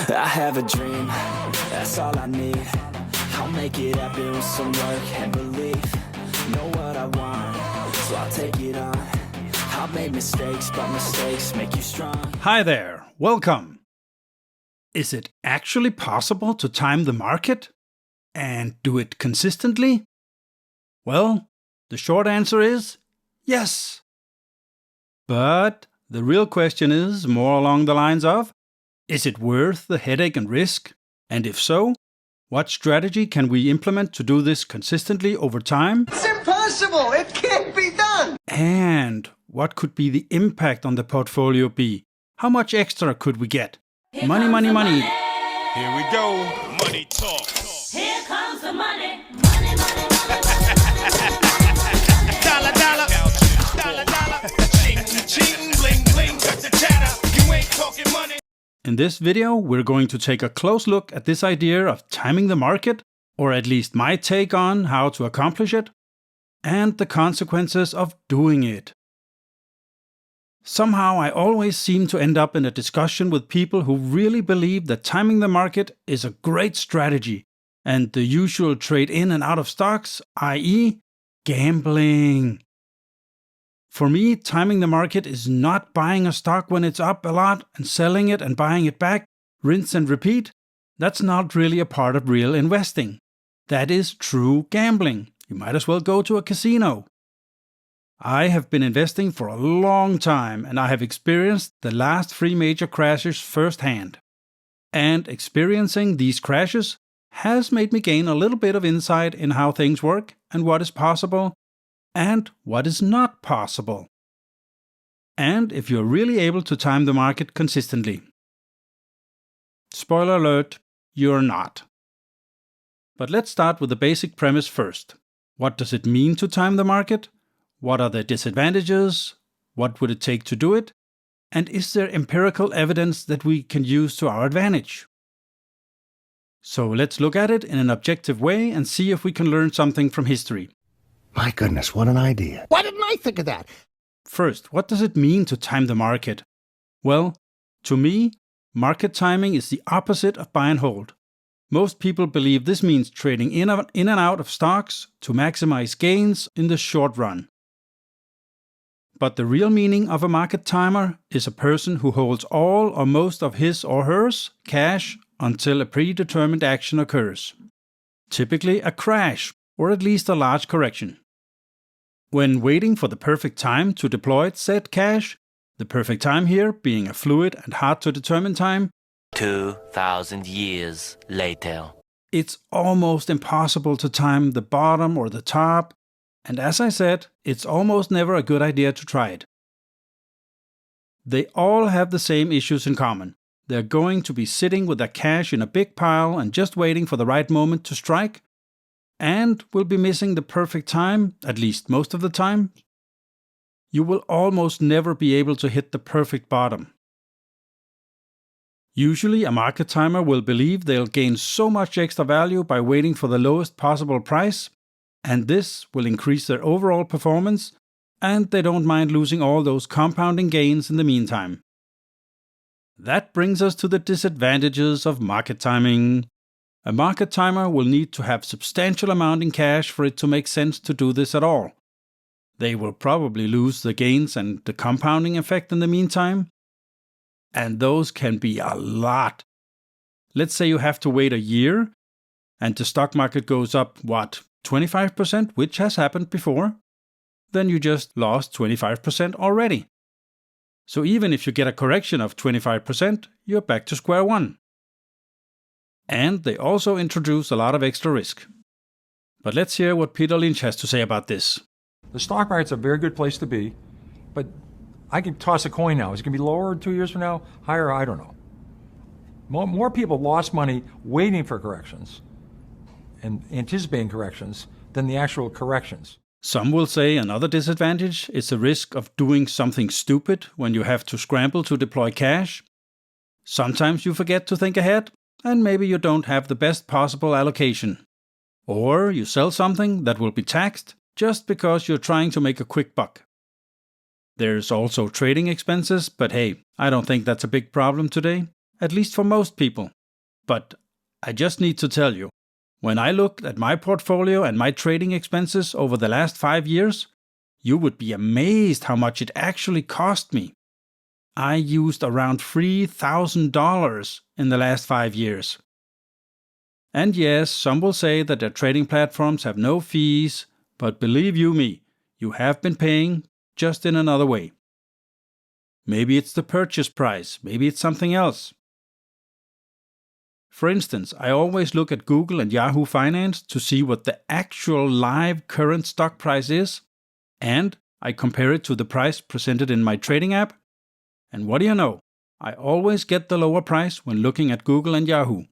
I have a dream, that's all I need. I'll make it happen with some work and belief. Know what I want, so I'll take it on. I'll make mistakes, but mistakes make you strong. Hi there, welcome. Is it actually possible to time the market and do it consistently? Well, the short answer is yes. But the real question is more along the lines of, is it worth the headache and risk? And if so, what strategy can we implement to do this consistently over time? It's impossible! It can't be done! And what could be the impact on the portfolio be? How much extra could we get? Money, money, money. Here we go. Money talk. Here comes the money. Money, money, money, money. Dollar, dollar. Dollar, dollar. Ching, ching, bling, bling. Cut the chatter. You ain't talking money. In this video, we're going to take a close look at this idea of timing the market, or at least my take on how to accomplish it, and the consequences of doing it. Somehow I always seem to end up in a discussion with people who really believe that timing the market is a great strategy, and the usual trade in and out of stocks, i.e., gambling. For me, timing the market is not buying a stock when it's up a lot and selling it and buying it back, rinse and repeat. That's not really a part of real investing. That is true gambling. You might as well go to a casino. I have been investing for a long time and I have experienced the last 3 major crashes firsthand. And experiencing these crashes has made me gain a little bit of insight in how things work and what is possible and what is not possible. And if you're really able to time the market consistently. Spoiler alert, you're not. But let's start with the basic premise first. What does it mean to time the market? What are the disadvantages? What would it take to do it? And is there empirical evidence that we can use to our advantage? So let's look at it in an objective way and see if we can learn something from history. My goodness, what an idea. Why didn't I think of that? First, what does it mean to time the market? Well, to me, market timing is the opposite of buy and hold. Most people believe this means trading in and out of stocks to maximize gains in the short run. But the real meaning of a market timer is a person who holds all or most of his or hers cash until a predetermined action occurs. Typically a crash, or at least a large correction. When waiting for the perfect time to deploy said cash, the perfect time here being a fluid and hard to determine time, 2,000 years later. it's almost impossible to time the bottom or the top, and as I said, it's almost never a good idea to try it. They all have the same issues in common. They're going to be sitting with their cash in a big pile and just waiting for the right moment to strike, and will be missing the perfect time, at least most of the time. You will almost never be able to hit the perfect bottom. Usually, a market timer will believe they'll gain so much extra value by waiting for the lowest possible price, and this will increase their overall performance, and they don't mind losing all those compounding gains in the meantime. That brings us to the disadvantages of market timing. A market timer will need to have substantial amount in cash for it to make sense to do this at all. They will probably lose the gains and the compounding effect in the meantime. And those can be a lot. Let's say you have to wait a year and the stock market goes up, 25%, which has happened before. Then you just lost 25% already. So even if you get a correction of 25%, you're back to square one. And they also introduce a lot of extra risk. But let's hear what Peter Lynch has to say about this. The stock market's a very good place to be, but I can toss a coin now. Is it going to be lower 2 years from now? Higher? I don't know. More people lost money waiting for corrections and anticipating corrections than the actual corrections. Some will say another disadvantage is the risk of doing something stupid when you have to scramble to deploy cash. Sometimes you forget to think ahead, and maybe you don't have the best possible allocation. Or you sell something that will be taxed just because you're trying to make a quick buck. There's also trading expenses, but hey, I don't think that's a big problem today. at least for most people. But I just need to tell you, when I looked at my portfolio and my trading expenses over the last 5 years, you would be amazed how much it actually cost me. I used around $3,000 in the last 5 years. And yes, some will say that their trading platforms have no fees, but believe you me, you have been paying, just in another way. Maybe it's the purchase price, maybe it's something else. For instance, I always look at Google and Yahoo Finance to see what the actual live current stock price is, and I compare it to the price presented in my trading app. And what do you know? I always get the lower price when looking at Google and Yahoo.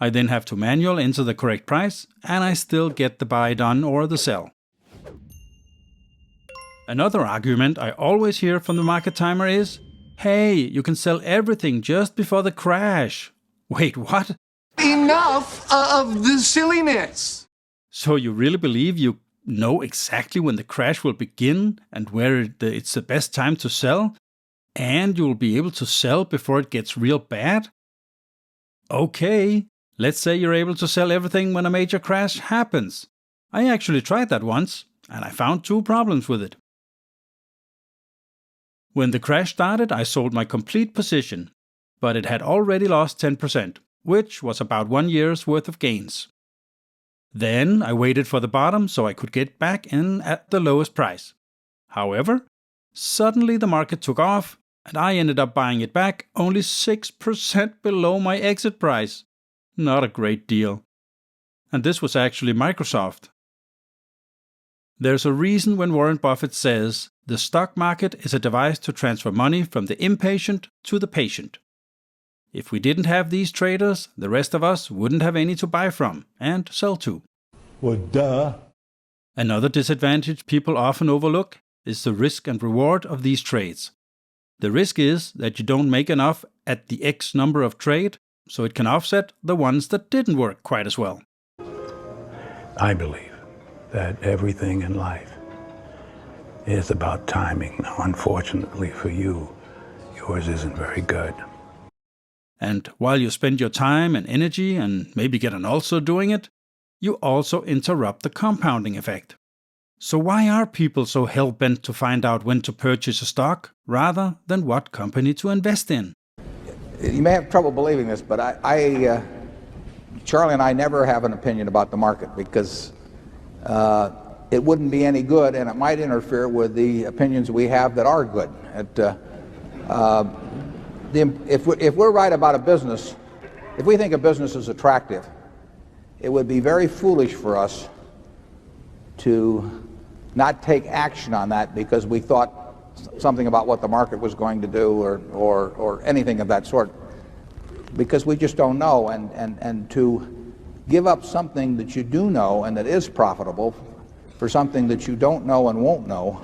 I then have to manually enter the correct price, and I still get the buy done or the sell. Another argument I always hear from the market timer is, hey, you can sell everything just before the crash. Wait, what? Enough of the silliness! So you really believe you know exactly when the crash will begin and where it's the best time to sell? And you will be able to sell before it gets real bad? Okay, let's say you're able to sell everything when a major crash happens. I actually tried that once, and I found 2 problems with it. When the crash started, I sold my complete position, but it had already lost 10%, which was about 1 year's worth of gains. Then I waited for the bottom so I could get back in at the lowest price. However, suddenly the market took off, and I ended up buying it back only 6% below my exit price. Not a great deal. And this was actually Microsoft. There's a reason when Warren Buffett says the stock market is a device to transfer money from the impatient to the patient. If we didn't have these traders, the rest of us wouldn't have any to buy from and sell to. Well, duh. Another disadvantage people often overlook is the risk and reward of these trades. The risk is that you don't make enough at the X number of trade, so it can offset the ones that didn't work quite as well. I believe that everything in life is about timing. Now, unfortunately for you, yours isn't very good. And while you spend your time and energy and maybe get an ulcer doing it, you also interrupt the compounding effect. So why are people so hell-bent to find out when to purchase a stock rather than what company to invest in? You may have trouble believing this, but Charlie and I never have an opinion about the market because it wouldn't be any good and it might interfere with the opinions we have that are good. If we're right about a business, if we think a business is attractive, it would be very foolish for us to not take action on that because we thought something about what the market was going to do or anything of that sort, because we just don't know, and to give up something that you do know and that is profitable for something that you don't know and won't know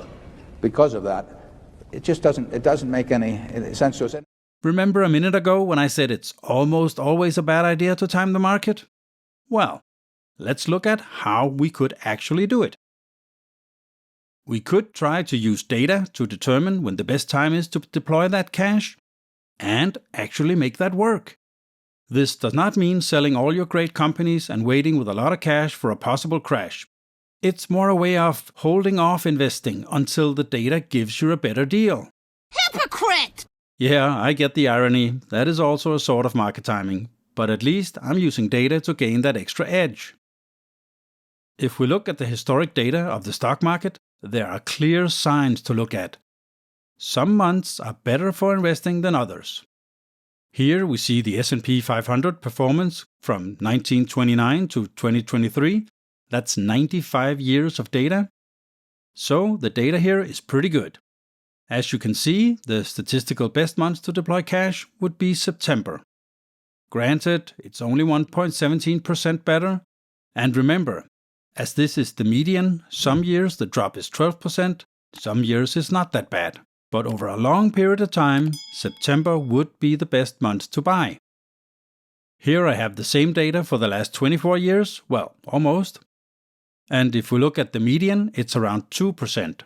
because of that, it doesn't make any sense to us. Remember a minute ago when I said it's almost always a bad idea to time the market? Well, let's look at how we could actually do it. We could try to use data to determine when the best time is to deploy that cash and actually make that work. This does not mean selling all your great companies and waiting with a lot of cash for a possible crash. It's more a way of holding off investing until the data gives you a better deal. Hypocrite! Yeah, I get the irony. That is also a sort of market timing. But at least I'm using data to gain that extra edge. If we look at the historic data of the stock market, there are clear signs to look at. Some months are better for investing than others. Here we see the S&P 500 performance from 1929 to 2023. That's 95 years of data. So the data here is pretty good. As you can see, the statistical best months to deploy cash would be September. Granted, it's only 1.17% better. And remember, as this is the median, some years the drop is 12%, some years it's not that bad. But over a long period of time, September would be the best month to buy. Here I have the same data for the last 24 years, well, almost. And if we look at the median, it's around 2%.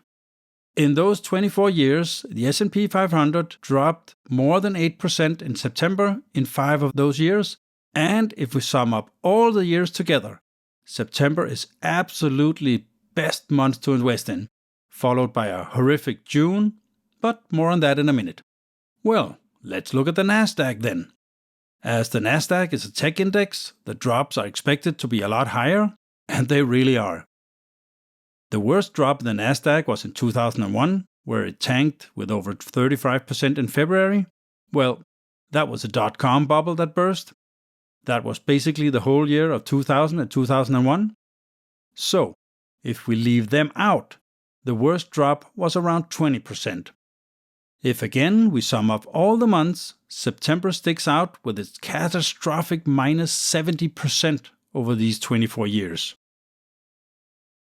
In those 24 years, the S&P 500 dropped more than 8% in September in 5 of those years, and if we sum up all the years together, September is absolutely best month to invest in, followed by a horrific June, but more on that in a minute. Well, let's look at the Nasdaq then. As the Nasdaq is a tech index, the drops are expected to be a lot higher, and they really are. The worst drop in the Nasdaq was in 2001, where it tanked with over 35% in February. Well, that was a dot-com bubble that burst. That was basically the whole year of 2000 and 2001. So, if we leave them out, the worst drop was around 20%. If again we sum up all the months, September sticks out with its catastrophic minus 70% over these 24 years.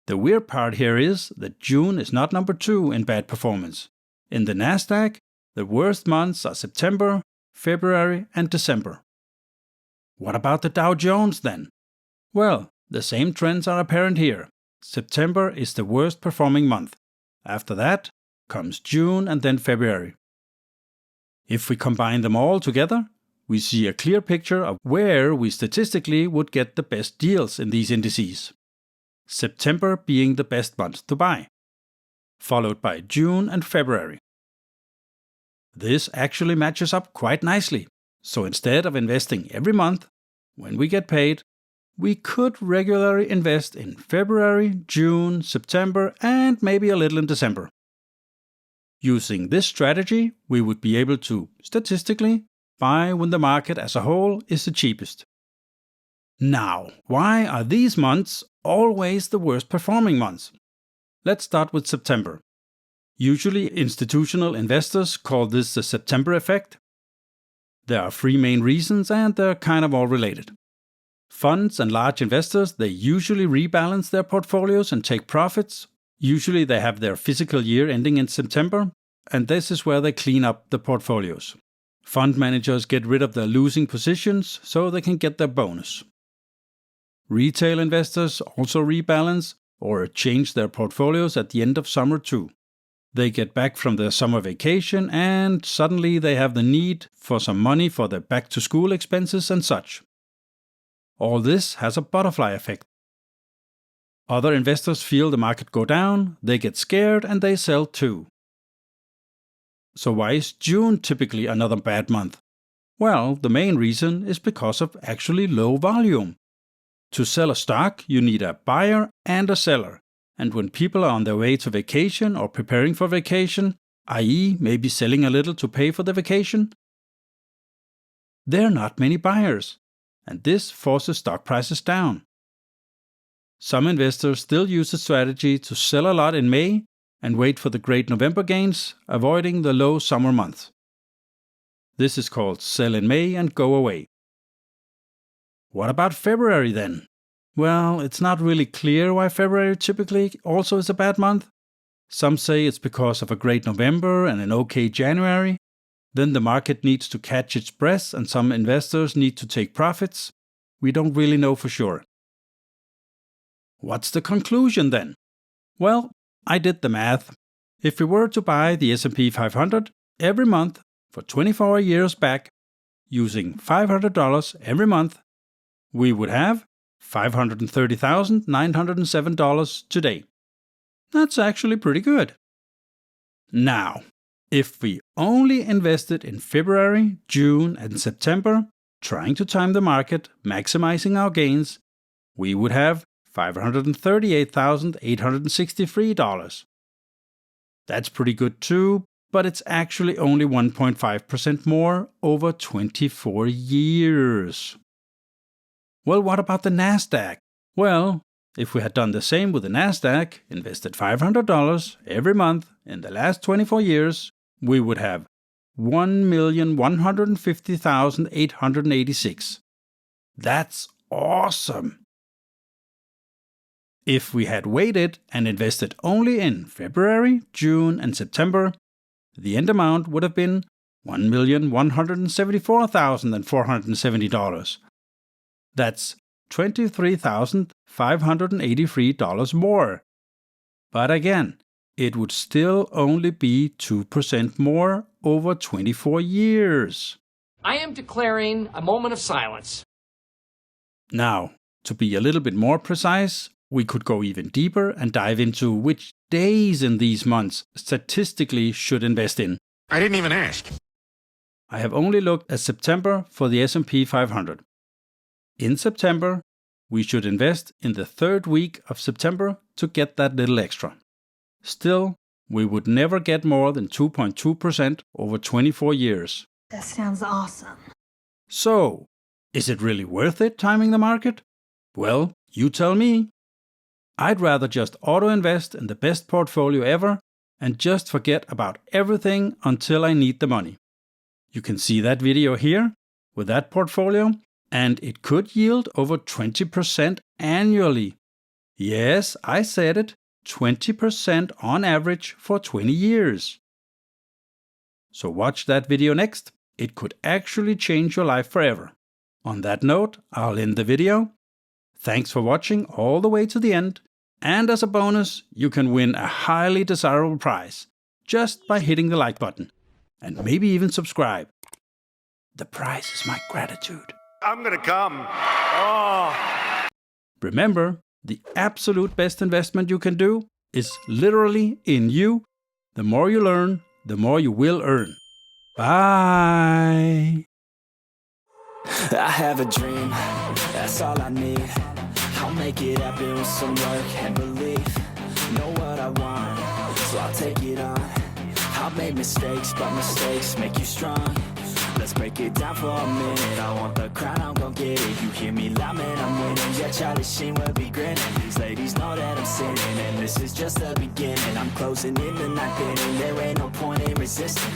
The weird part here is that June is not number 2 in bad performance. In the Nasdaq, the worst months are September, February, and December. What about the Dow Jones then? Well, the same trends are apparent here. September is the worst performing month. After that comes June and then February. If we combine them all together, we see a clear picture of where we statistically would get the best deals in these indices. September being the best month to buy, followed by June and February. This actually matches up quite nicely, so instead of investing every month, when we get paid, we could regularly invest in February, June, September, and maybe a little in December. Using this strategy, we would be able to, statistically, buy when the market as a whole is the cheapest. Now, why are these months always the worst performing months? Let's start with September. Usually, institutional investors call this the September effect. There are 3 main reasons, and they're kind of all related. Funds and large investors, they usually rebalance their portfolios and take profits. Usually they have their fiscal year ending in September, and this is where they clean up the portfolios. Fund managers get rid of their losing positions so they can get their bonus. Retail investors also rebalance or change their portfolios at the end of summer too. They get back from their summer vacation and suddenly they have the need for some money for their back-to-school expenses and such. All this has a butterfly effect. Other investors feel the market go down, they get scared and they sell too. So why is June typically another bad month? Well, the main reason is because of actually low volume. To sell a stock, you need a buyer and a seller. And when people are on their way to vacation or preparing for vacation, i.e. maybe selling a little to pay for the vacation, there are not many buyers, and this forces stock prices down. Some investors still use the strategy to sell a lot in May and wait for the great November gains, avoiding the low summer months. This is called sell in May and go away. What about February then? Well, it's not really clear why February typically also is a bad month. Some say it's because of a great November and an okay January. Then the market needs to catch its breath and some investors need to take profits. We don't really know for sure. What's the conclusion then? Well, I did the math. If we were to buy the S&P 500 every month for 24 years back, using $500 every month, we would have $530,907 today. That's actually pretty good. Now, if we only invested in February, June, and September, trying to time the market, maximizing our gains, we would have $538,863. That's pretty good too, but it's actually only 1.5% more over 24 years. Well, what about the Nasdaq? Well, if we had done the same with the Nasdaq, invested $500 every month in the last 24 years, we would have $1,150,886. That's awesome! If we had waited and invested only in February, June, and September, the end amount would have been $1,174,470. That's $23,583 more. But again, it would still only be 2% more over 24 years. I am declaring a moment of silence. Now, to be a little bit more precise, we could go even deeper and dive into which days in these months statistically should invest in. I didn't even ask. I have only looked at September for the S&P 500. In September, we should invest in the third week of September to get that little extra. Still, we would never get more than 2.2% over 24 years. That sounds awesome. So, is it really worth it timing the market? Well, you tell me. I'd rather just auto-invest in the best portfolio ever and just forget about everything until I need the money. You can see that video here with that portfolio, and it could yield over 20% annually. Yes, I said it, 20% on average for 20 years. So watch that video next. It could actually change your life forever. On that note, I'll end the video. Thanks for watching all the way to the end. And as a bonus, you can win a highly desirable prize just by hitting the like button. And maybe even subscribe. The prize is my gratitude. I'm gonna come. Oh. Remember, the absolute best investment you can do is literally in you. The more you learn, the more you will earn. Bye. I have a dream, that's all I need. I'll make it happen with some work and belief. Know what I want, so I'll take it on. I'll make mistakes, but mistakes make you strong. Let's break it down for a minute. I want the crown, I'm gon' get it. You hear me loud, man, I'm winning. Yeah, Charlie Sheen will be grinning. These ladies know that I'm sinning, and this is just the beginning. I'm closing in the ninth inning, there ain't no point in resisting.